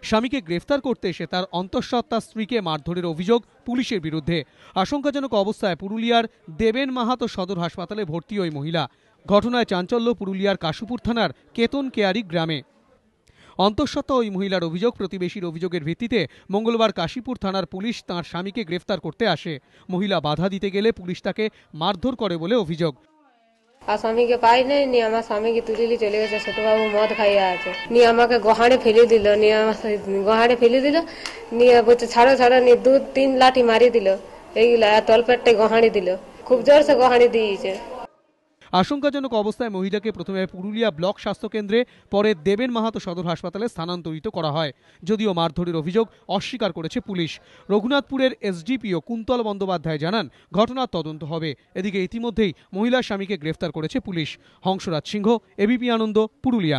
স্বামীকে গ্রেফতার করতে এসে তার অন্তঃসত্ত্বা স্ত্রীকে মারধরের অভিযোগ পুলিশের বিরুদ্ধে। আশঙ্কাজনক অবস্থায় পুরুলিয়ার দেবেন মাহাতো সদর হাসপাতালে ভর্তি ওই মহিলা। ঘটনায় চাঞ্চল্য পুরুলিয়ার কাশীপুর থানার কেতন কেয়ারি গ্রামে। অন্তঃসত্ত্বা ওই মহিলার অভিযোগ, প্রতিবেশীর অভিযোগের ভিত্তিতে মঙ্গলবার কাশীপুর থানার পুলিশ তাঁর স্বামীকে গ্রেফতার করতে আসে। মহিলা বাধা দিতে গেলে পুলিশ তাকে মারধর করে বলে অভিযোগ। স্বামীকে পাই নাই, নিয়ে আমার স্বামীকে তুলিলি চলে গেছে, ছোটবাবু মদ খাইয়া আছে, নিয়ে আমাকে গহাড়ে ফেলে দিল, নিয়ে বলছে ছাড়ো ছাড়ো, নিয়ে 2-3 লাঠি মারি দিল, এইগুলা তলপেটে গহাড়ি দিল, খুব জোরসে গহাড়ি দিয়েছে। আশঙ্কাজনক অবস্থায় মহিলাকে প্রথমে পুরুলিয়া ব্লক স্বাস্থ্য কেন্দ্রে, পরে দেবেন মাহাতো সদর হাসপাতালে স্থানান্তরিত করা হয়। যদিও মারধরের অভিযোগ অস্বীকার করেছে পুলিশ। রঘুনাথপুরের এসডিপিও কুন্তল বন্দ্যোপাধ্যায় জানান, ঘটনার তদন্ত হবে। এদিকে ইতিমধ্যেই মহিলার স্বামীকে গ্রেফতার করেছে পুলিশ। হংসরাজ সিংহ, এবিপি আনন্দ, পুরুলিয়া।